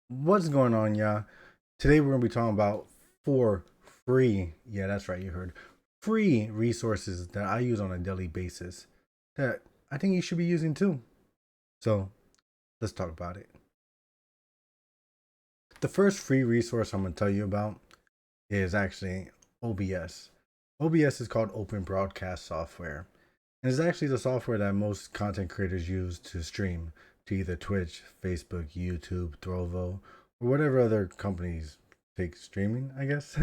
What's going on, y'all? Today we're gonna be talking about four free, yeah, that's right, you heard, free resources that I use on a daily basis that I think you should be using too. So let's talk about it. The first free resource I'm gonna tell you about is actually OBS. OBS is called Open Broadcast Software. And it's actually the software that most content creators use to stream to either Twitch, Facebook, YouTube, Trovo, or whatever other companies take streaming, I guess.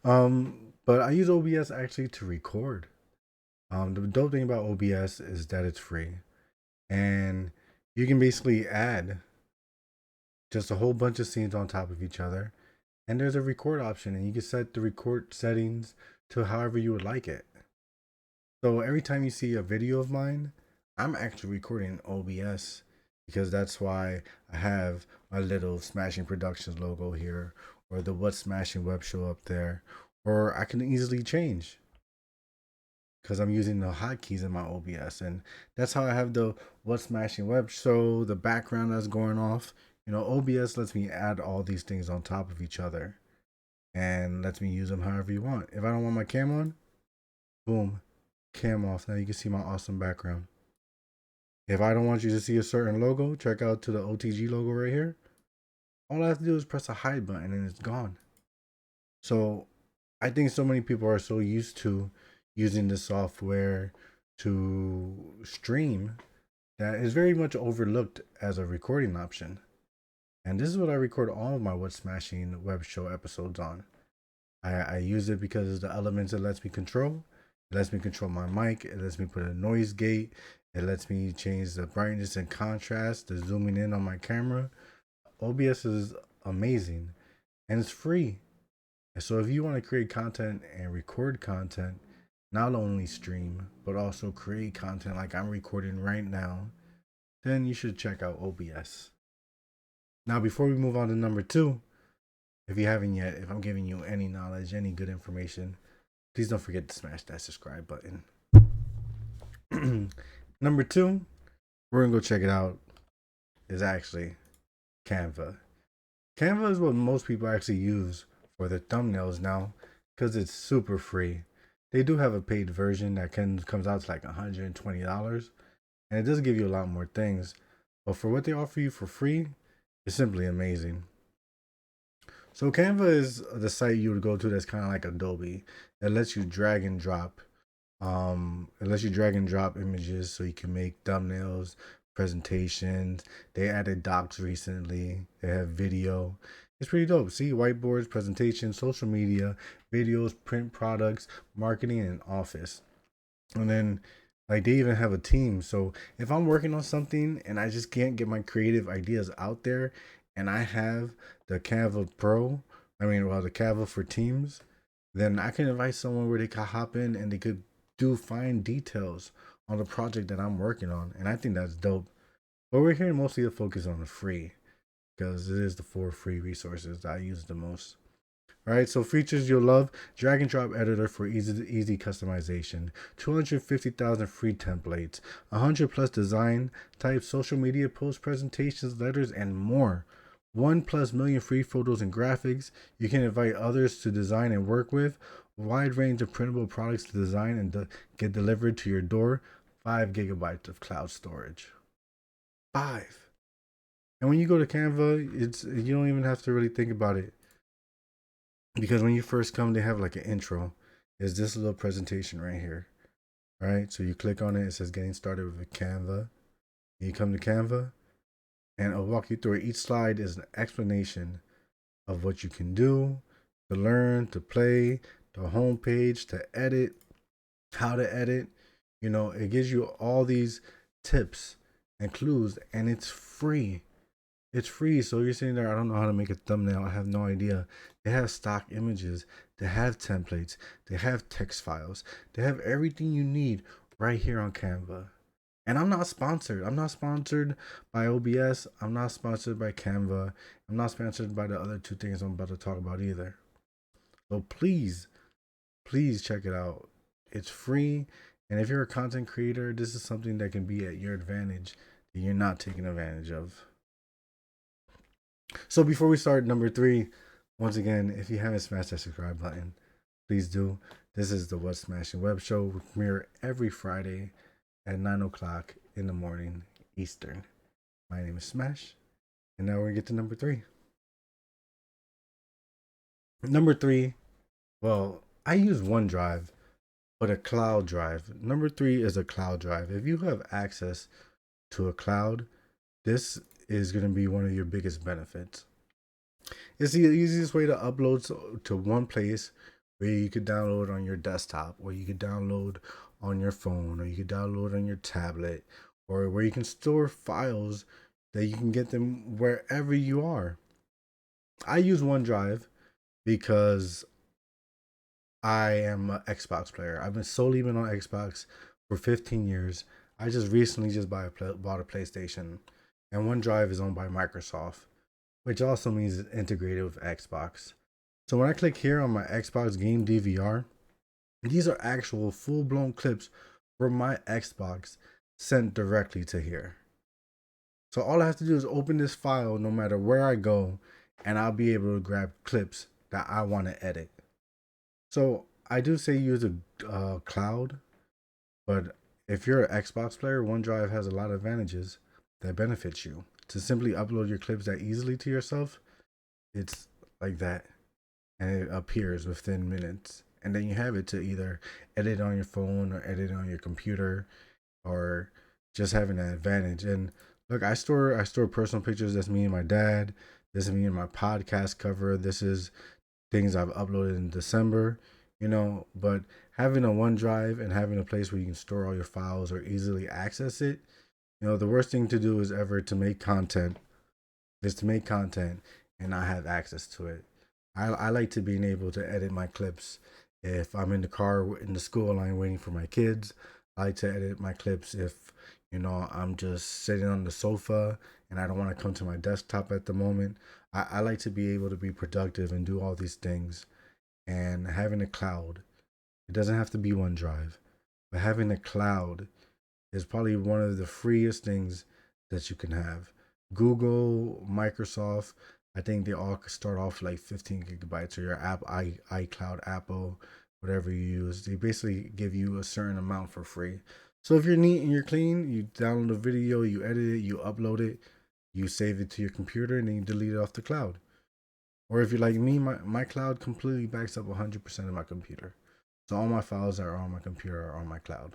But I use OBS actually to record. The dope thing about OBS is that it's free. And you can basically add just a whole bunch of scenes on top of each other. And there's a record option, and you can set the record settings to however you would like it. So every time you see a video of mine, I'm actually recording OBS because that's why I have my little Smashing Productions logo here or the What Smashin Web Show up there. Or I can easily change because I'm using the hotkeys in my OBS. And that's how I have the What Smashing Web Show, the background that's going off. OBS lets me add all these things on top of each other and lets me use them however you want. If I don't want my cam on, boom, cam off. Now you can see my awesome background. If I don't want you to see a certain logo, check out to the OTG logo right here. All I have to do is press a hide button and it's gone. So I think so many people are so used to using this software to stream that is very much overlooked as a recording option. And this is what I record all of my What Smashing Web Show episodes on. I use it because of the elements it lets me control. It lets me control my mic. It lets me put a noise gate. It lets me change the brightness and contrast, the zooming in on my camera. OBS is amazing and it's free. And so if you want to create content and record content, not only stream, but also create content like I'm recording right now, then you should check out OBS. Now, before we move on to number two, if you haven't yet, if I'm giving you any knowledge, any good information, please don't forget to smash that subscribe button. Number two, we're gonna go check it out, is actually Canva. Canva is what most people actually use for their thumbnails now because it's super free. They do have a paid version that comes out to like $120, and it does give you a lot more things. But for what they offer you for free, it's simply amazing. So Canva is the site you would go to that's kind of like Adobe. It lets you drag and drop. It lets you drag and drop images so you can make thumbnails, presentations. They added docs recently. They have video. It's pretty dope. See, whiteboards, presentations, social media, videos, print products, marketing, and office. And then like they even have a team. So if I'm working on something and I just can't get my creative ideas out there and I have the Canva Pro, the Canva for Teams, then I can invite someone where they can hop in and they could do fine details on the project that I'm working on. And I think that's dope. But we're here mostly to focus on the free because it is the four free resources that I use the most. All right, so features you'll love: drag and drop editor for easy customization, 250,000 free templates, 100 plus design types, social media posts, presentations, letters, and more. 1+ million free photos and graphics. You can invite others to design and work with. Wide range of printable products to design and get delivered to your door. 5 gigabytes of cloud storage. 5. And when you go to Canva, you don't even have to really think about it because when you first come, they have like an intro. Is this little presentation right here? All right, so you click on it. It says getting started with Canva. You come to Canva, and I'll walk you through it. Each slide is an explanation of what you can do, to learn, to play, the home page, to edit, how to edit. It gives you all these tips and clues, and it's free. It's free. So you're sitting there, I don't know how to make a thumbnail. I have no idea. They have stock images, they have templates, they have text files, they have everything you need right here on Canva. And I'm not sponsored. I'm not sponsored by OBS. I'm not sponsored by Canva. I'm not sponsored by the other two things I'm about to talk about either. So please, please check it out. It's free. And if you're a content creator, this is something that can be at your advantage that you're not taking advantage of. So before we start number three, once again, if you haven't smashed that subscribe button, please do. This is the Smashin Web Show. We premiere every Friday at 9 o'clock in the morning Eastern. My name is Smash, and now we're gonna get to number three. Number three, well, I use OneDrive, but a cloud drive. Number three is a cloud drive. If you have access to a cloud, this is going to be one of your biggest benefits. It's the easiest way to upload to one place where you could download on your desktop, or you could download on your phone, or you could download on your tablet, or where you can store files that you can get them wherever you are. I use OneDrive because I am an Xbox player. I've been solely been on Xbox for 15 years. I just recently bought a PlayStation, and OneDrive is owned by Microsoft, which also means it's integrated with Xbox. So when I click here on my Xbox game DVR, these are actual full-blown clips from my Xbox sent directly to here. So all I have to do is open this file no matter where I go, and I'll be able to grab clips that I want to edit. So I do say use a cloud, but if you're an Xbox player, OneDrive has a lot of advantages that benefits you. To simply upload your clips that easily to yourself, it's like that, and it appears within minutes. And then you have it to either edit on your phone or edit on your computer, or just having an advantage. And look, I store personal pictures. That's me and my dad. This is me and my podcast cover. This is things I've uploaded in December, but having a OneDrive and having a place where you can store all your files or easily access it, the worst thing to do is ever to make content and not have access to it. I like to being able to edit my clips if I'm in the car in the school line waiting for my kids. I like to edit my clips if I'm just sitting on the sofa and I don't want to come to my desktop at the moment. I like to be able to be productive and do all these things. And having a cloud, it doesn't have to be OneDrive, but having a cloud is probably one of the freest things that you can have. Google, Microsoft, I think they all start off like 15 gigabytes, or your app, iCloud, Apple, whatever you use. They basically give you a certain amount for free. So if you're neat and you're clean, you download a video, you edit it, you upload it, you save it to your computer, and then you delete it off the cloud. Or if you're like me, my cloud completely backs up 100% of my computer. So all my files that are on my computer are on my cloud.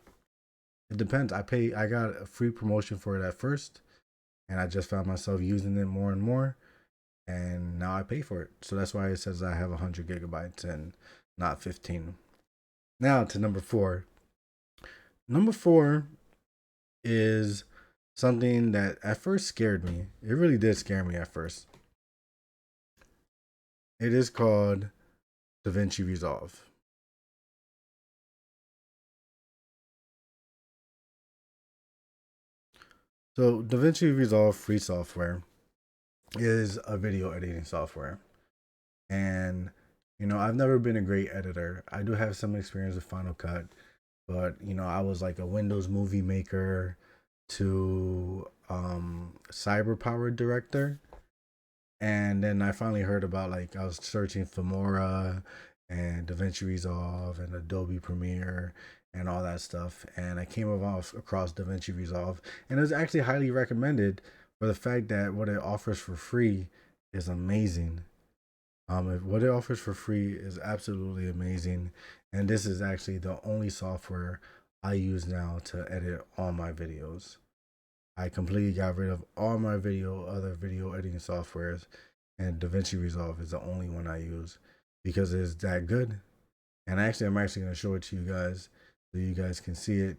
It depends. I got a free promotion for it at first, and I just found myself using it more and more, and now I pay for it. So that's why it says I have 100 gigabytes and not 15. Now to number four. Number four is something that at first scared me. It really did scare me at first. It is called Davinci Resolve. So Davinci Resolve free software is a video editing software. And I've never been a great editor. I do have some experience with Final Cut, but I was like a Windows movie maker to cyber powered director. And then I finally heard about, like, I was searching Filmora and DaVinci Resolve and Adobe Premiere and all that stuff, and I came across DaVinci Resolve, and it was actually highly recommended for the fact that what it offers for free is amazing. What it offers for free is absolutely amazing, and this is actually the only software I use now to edit all my videos. I completely got rid of all my other video editing softwares, and DaVinci Resolve is the only one I use because it's that good. And actually, I'm actually going to show it to you guys so you guys can see it,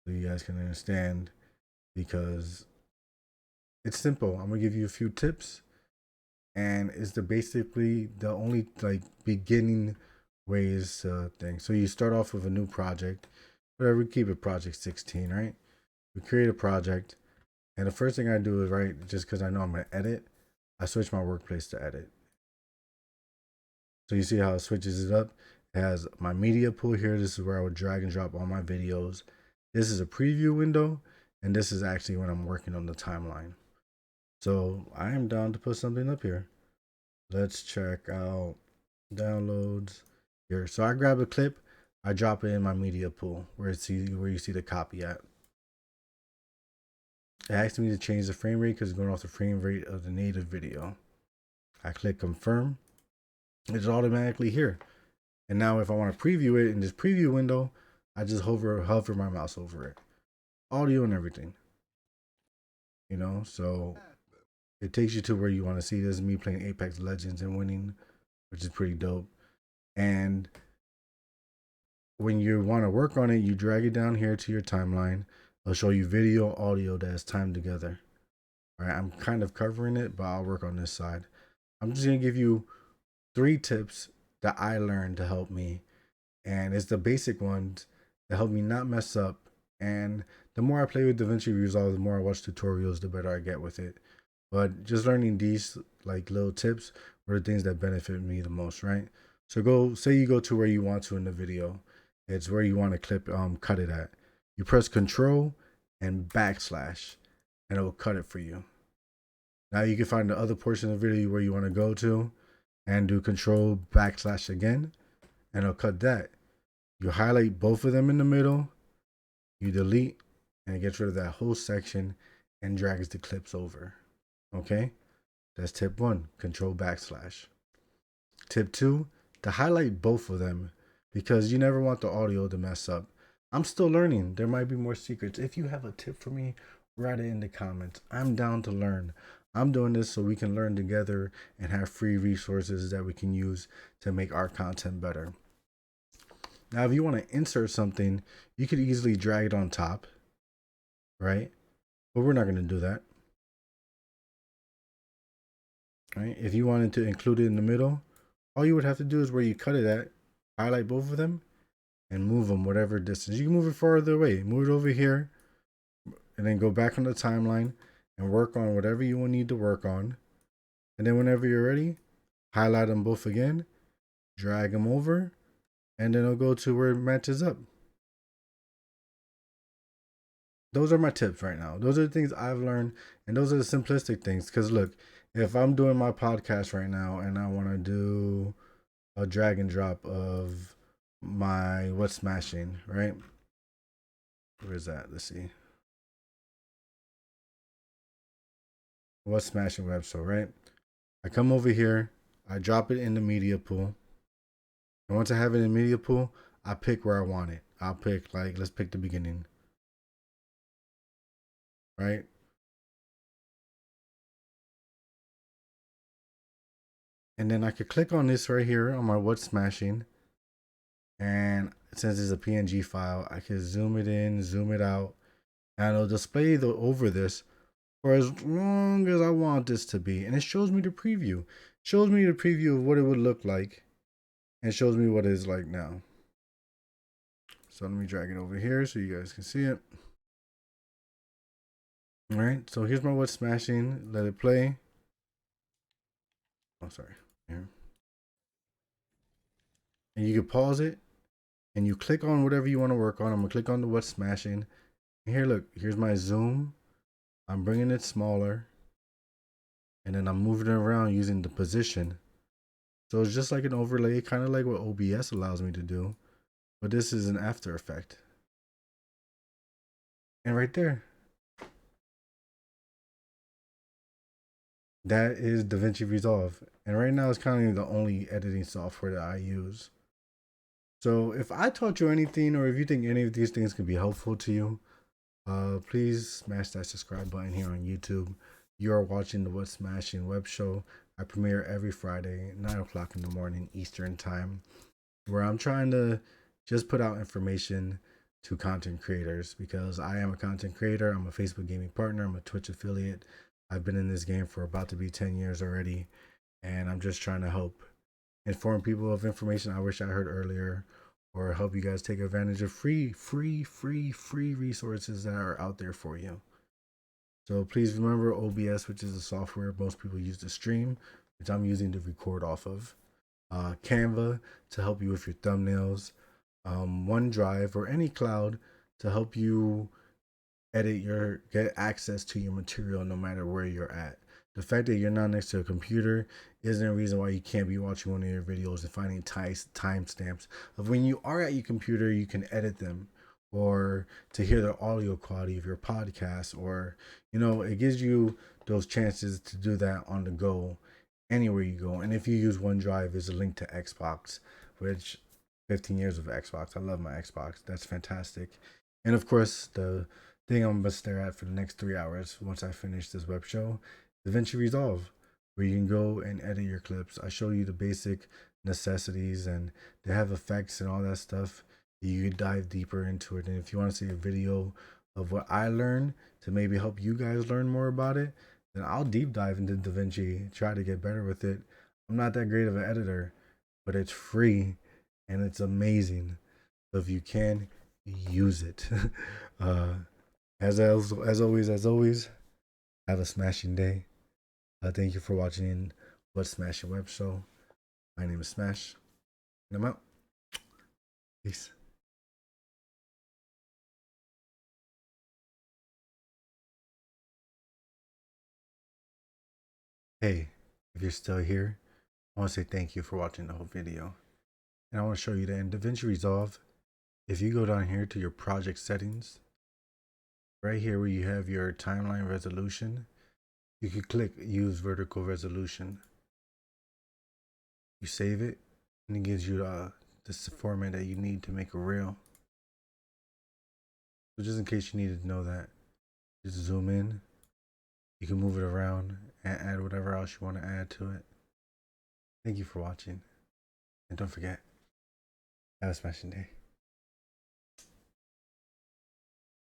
so you guys can understand, because it's simple. I'm going to give you a few tips, and it's basically the only like beginning ways to thing. So you start off with a new project, whatever, we keep it project 16, right? We create a project. And the first thing I do is, right, just because I know I'm going to edit, I switch my workplace to edit. So you see how it switches it up? It has my media pool here. This is where I would drag and drop all my videos. This is a preview window, and this is actually when I'm working on the timeline. So I am down to put something up here. Let's check out downloads here. So I grab a clip, I drop it in my media pool where you see the copy at. It asks me to change the frame rate because it's going off the frame rate of the native video. I click confirm. It's automatically here. And now if I want to preview it in this preview window, I just hover my mouse over it. Audio and everything. You know, so it takes you to where you want to see. This is me playing Apex Legends and winning, which is pretty dope. And when you want to work on it, you drag it down here to your timeline. It'll show you video, audio that's timed together. All right, I'm kind of covering it, but I'll work on this side. I'm just going to give you 3 tips that I learned to help me. And it's the basic ones that help me not mess up. And the more I play with Davinci Resolve, the more I watch tutorials, the better I get with it. But just learning these like little tips were the things that benefit me the most, right? So say you go to where you want to in the video. It's where you want to cut it at. You press Control and backslash, and it will cut it for you. Now you can find the other portion of the video where you want to go to and do Control backslash again, and it'll cut that. You highlight both of them in the middle, you delete, and it gets rid of that whole section and drags the clips over. Okay? That's tip 1, Control backslash. Tip 2, to highlight both of them because you never want the audio to mess up. I'm still learning. There might be more secrets. If you have a tip for me, write it in the comments. I'm down to learn. I'm doing this so we can learn together and have free resources that we can use to make our content better. Now, if you want to insert something, you could easily drag it on top, right? But we're not going to do that. Right? If you wanted to include it in the middle, all you would have to do is where you cut it at, highlight both of them, and move them whatever distance. You can move it farther away. Move it over here, and then go back on the timeline and work on whatever you will need to work on. And then whenever you're ready, highlight them both again, drag them over, and then it'll go to where it matches up. Those are my tips right now. Those are the things I've learned, and those are the simplistic things. Because look, if I'm doing my podcast right now and I want to do a drag and drop of my what's smashing, right? Where is that? Let's see. What's Smashin Web Show, right? I come over here, I drop it in the media pool. And once I have it in media pool, I pick where I want it. I'll pick, like, let's pick the beginning. Right? And then I could click on this right here on my what's smashing. And since it's a PNG file, I can zoom it in, zoom it out, and it'll display over this for as long as I want this to be. And it shows me the preview. It shows me the preview of what it would look like, and shows me what it is like now. So let me drag it over here so you guys can see it. All right, so here's my what's smashing. Let it play. Oh, sorry. Here. And you can pause it, and you click on whatever you want to work on. I'm gonna click on the what's smashing. And here, look, here's my zoom. I'm bringing it smaller, and then I'm moving it around using the position. So it's just like an overlay, kind of like what OBS allows me to do, but this is an After Effect. And right there, that is Davinci Resolve. And right now it's kind of the only editing software that I use. So if I taught you anything, or if you think any of these things could be helpful to you, please smash that subscribe button here on YouTube. You are watching the What's Smashin Web Show. I premiere every Friday, 9 o'clock in the morning Eastern Time, where I'm trying to just put out information to content creators, because I am a content creator. I'm a Facebook gaming partner. I'm a Twitch affiliate. I've been in this game for about to be 10 years already, and I'm just trying to help inform people of information I wish I heard earlier, or help you guys take advantage of free resources that are out there for you. So please remember OBS, which is the software most people use to stream, which I'm using to record off of. Canva to help you with your thumbnails. OneDrive or any cloud to help you get access to your material no matter where you're at. The fact that you're not next to a computer isn't a reason why you can't be watching one of your videos and finding timestamps of when you are at your computer. You can edit them, or to hear the audio quality of your podcast, or it gives you those chances to do that on the go anywhere you go. And if you use OneDrive, there's a link to Xbox, which 15 years of Xbox. I love my Xbox. That's fantastic. And of course, the thing I'm gonna stare at for the next 3 hours once I finish this web show, Davinci Resolve, where you can go and edit your clips. I show you the basic necessities, and they have effects and all that stuff. You can dive deeper into it. And if you want to see a video of what I learned to maybe help you guys learn more about it, then I'll deep dive into DaVinci, try to get better with it. I'm not that great of an editor, but it's free and it's amazing. So if you can, use it. uh, as always, have a smashing day. Thank you for watching What's Smashin Web Show. My name is Smash, and I'm out. Peace. Hey, if you're still here, I want to say thank you for watching the whole video. And I want to show you that in DaVinci Resolve, if you go down here to your project settings, right here where you have your timeline resolution, you can click use vertical resolution. You save it, and it gives you this format that you need to make a reel. So just in case you needed to know that, just zoom in. You can move it around and add whatever else you want to add to it. Thank you for watching, and don't forget, have a smashing day.